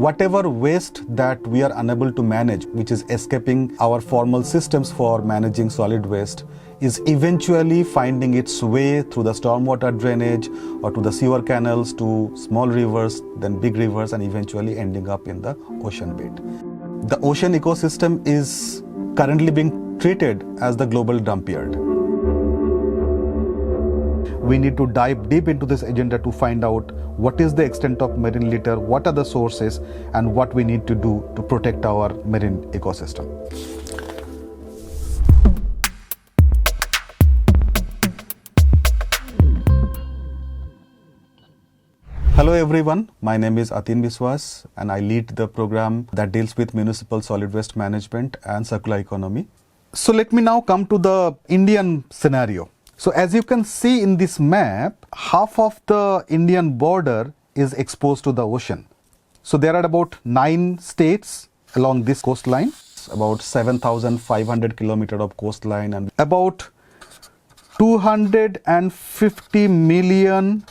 whatever waste that we are unable to manage, which is escaping our formal systems for managing solid waste, is eventually finding its way through the stormwater drainage or to the sewer canals to small rivers, then big rivers, and eventually ending up in the ocean bed. The ocean ecosystem is currently being treated as the global dumpyard. We need to dive deep into this agenda to find out what is the extent of marine litter, what are the sources, and what we need to do to protect our marine ecosystem. Hello everyone, my name is Atin Biswas and I lead the program that deals with municipal solid waste management and circular economy. So let me now come to the Indian scenario. So as you can see in this map, half of the Indian border is exposed to the ocean. So there are about 9 states along this coastline, about 7,500 kilometers of coastline, and about 250 million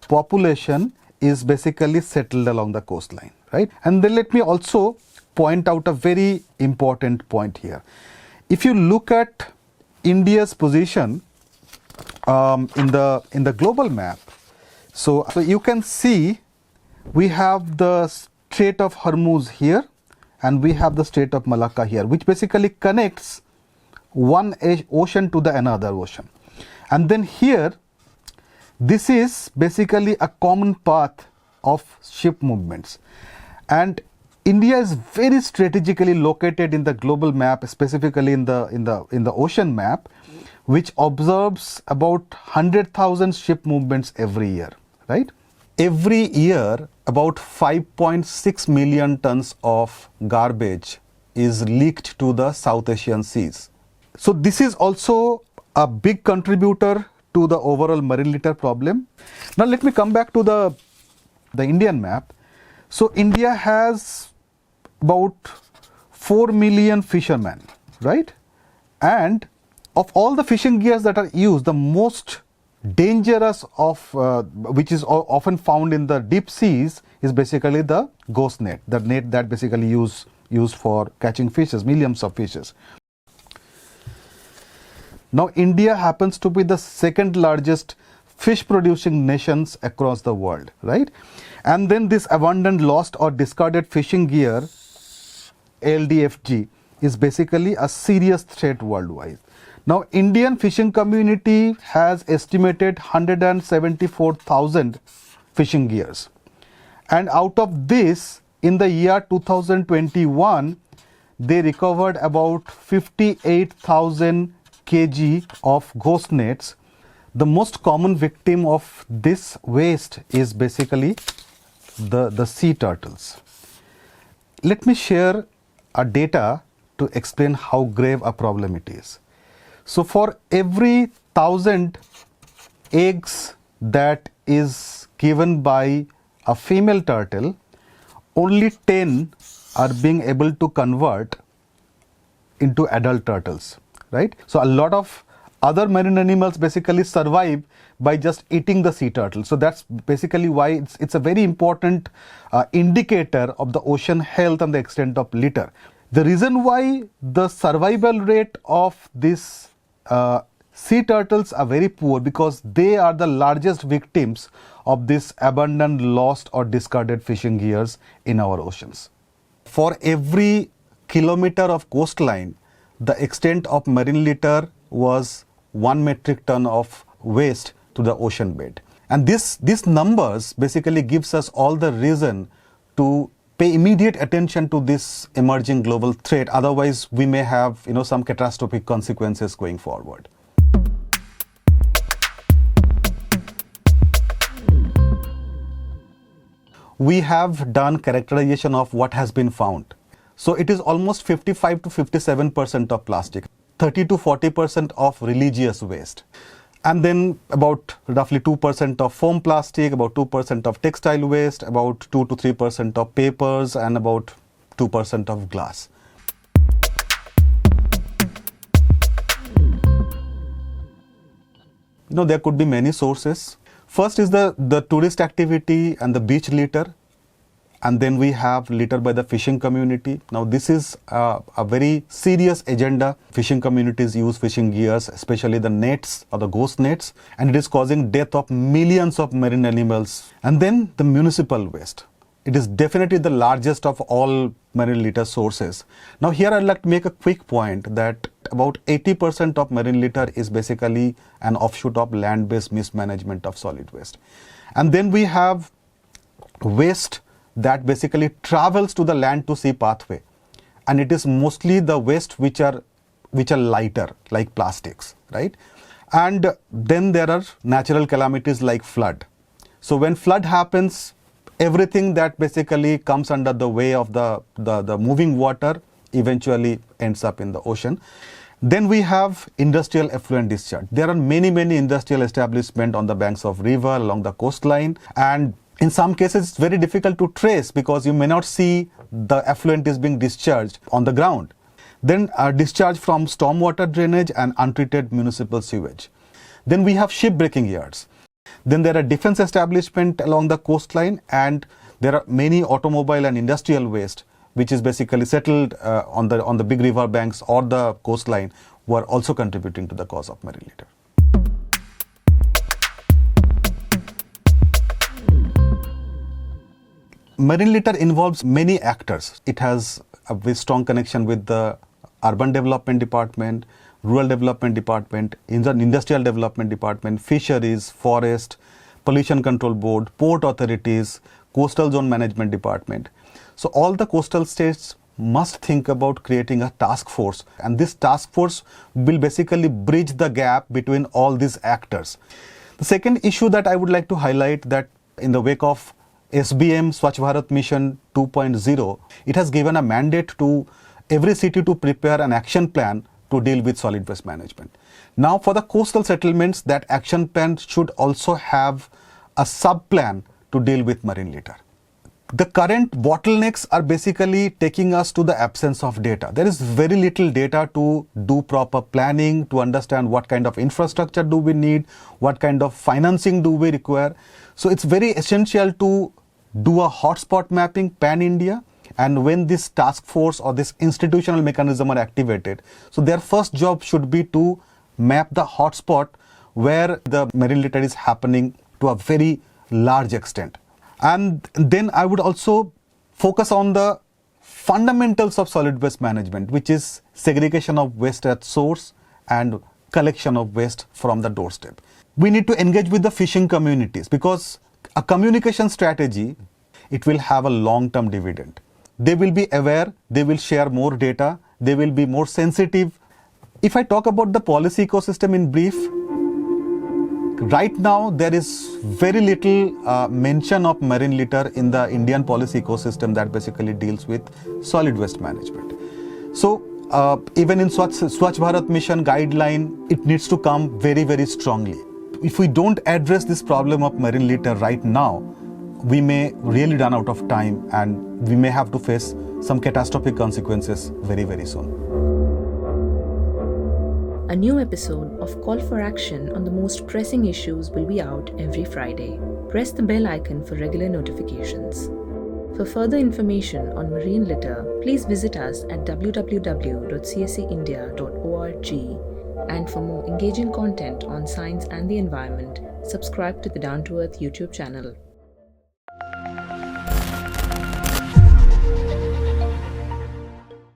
population is basically settled along the coastline, right? And then let me also point out a very important point here. If you look at India's position in the global map, so you can see we have the Strait of Hormuz here and we have the Strait of Malacca here, which basically connects one ocean to the another ocean. And then here, this is basically a common path of ship movements. And India is very strategically located in the global map, specifically in the ocean map, which observes about 100,000 ship movements every year, right? Every year, about 5.6 million tons of garbage is leaked to the South Asian seas. So this is also a big contributor to the overall marine litter problem. Now let me come back to the Indian map. So India has about 4 million fishermen, right? And of all the fishing gears that are used, the most dangerous of which is often found in the deep seas is basically the ghost net, the net that basically used for catching fishes, millions of fishes. Now India happens to be the second largest fish producing nations across the world, right? And then this abandoned, lost or discarded fishing gear, ALDG, is basically a serious threat worldwide. Now Indian fishing community has estimated 174,000 fishing gears. And out of this, in the year 2021, they recovered about 58,000 kg of ghost nets. The most common victim of this waste is basically the sea turtles. Let me share a data to explain how grave a problem it is. So for every 1,000 eggs that is given by a female turtle, only 10 are being able to convert into adult turtles, right? So a lot of other marine animals basically survive by just eating the sea turtle. So that's basically why it's a very important indicator of the ocean health and the extent of litter. The reason why the survival rate of this sea turtles are very poor, because they are the largest victims of this abandoned, lost or discarded fishing gears in our oceans. For every kilometer of coastline, the extent of marine litter was 1 metric ton of waste to the ocean bed. And these numbers basically gives us all the reason to pay immediate attention to this emerging global threat. Otherwise, we may have some catastrophic consequences going forward. We have done characterization of what has been found. So it is almost 55 to 57% of plastic, 30 to 40% of religious waste, and then about roughly 2% of foam plastic, about 2% of textile waste, about 2 to 3% of papers, and about 2% of glass. There could be many sources. First is the tourist activity and the beach litter. And then we have litter by the fishing community. Now this is a very serious agenda. Fishing communities use fishing gears, especially the nets or the ghost nets, and it is causing death of millions of marine animals. And then the municipal waste. It is definitely the largest of all marine litter sources. Now here I'd like to make a quick point that about 80% of marine litter is basically an offshoot of land-based mismanagement of solid waste. And then we have waste that basically travels to the land to sea pathway, and it is mostly the waste which are lighter, like plastics, right? And then there are natural calamities like flood. So when flood happens, everything that basically comes under the way of the moving water eventually ends up in the ocean. Then we have industrial effluent discharge. There are many industrial establishments on the banks of river, along the coastline, and in some cases it's very difficult to trace because you may not see the effluent is being discharged on the ground. Then discharge from stormwater drainage and untreated municipal sewage. Then we have shipbreaking yards. Then there are defense establishments along the coastline, and there are many automobile and industrial waste which is basically settled on the big river banks or the coastline, who are also contributing to the cause of marine litter. Marine litter involves many actors. It has a very strong connection with the urban development department, rural development department, industrial development department, fisheries, forest, pollution control board, port authorities, coastal zone management department. So all the coastal states must think about creating a task force, and this task force will basically bridge the gap between all these actors. The second issue that I would like to highlight, that in the wake of SBM Swachh Bharat Mission 2.0, it has given a mandate to every city to prepare an action plan to deal with solid waste management. Now for the coastal settlements, that action plan should also have a sub-plan to deal with marine litter. The current bottlenecks are basically taking us to the absence of data. There is very little data to do proper planning, to understand what kind of infrastructure do we need, what kind of financing do we require. So it's very essential to do a hotspot mapping pan-India, and when this task force or this institutional mechanism are activated, so their first job should be to map the hotspot where the marine litter is happening to a very large extent. And then I would also focus on the fundamentals of solid waste management, which is segregation of waste at source and collection of waste from the doorstep. We need to engage with the fishing communities, because a communication strategy, it will have a long-term dividend. They will be aware, they will share more data, they will be more sensitive. If I talk about the policy ecosystem in brief, right now there is very little mention of marine litter in the Indian policy ecosystem that basically deals with solid waste management. So even in Swachh Bharat Mission guideline, it needs to come very strongly. If we don't address this problem of marine litter right now, we may really run out of time, and we may have to face some catastrophic consequences very soon. A new episode of Call for Action on the most pressing issues will be out every Friday. Press the bell icon for regular notifications. For further information on marine litter, please visit us at www.cseindia.org. And for more engaging content on science and the environment, subscribe to the Down to Earth YouTube channel.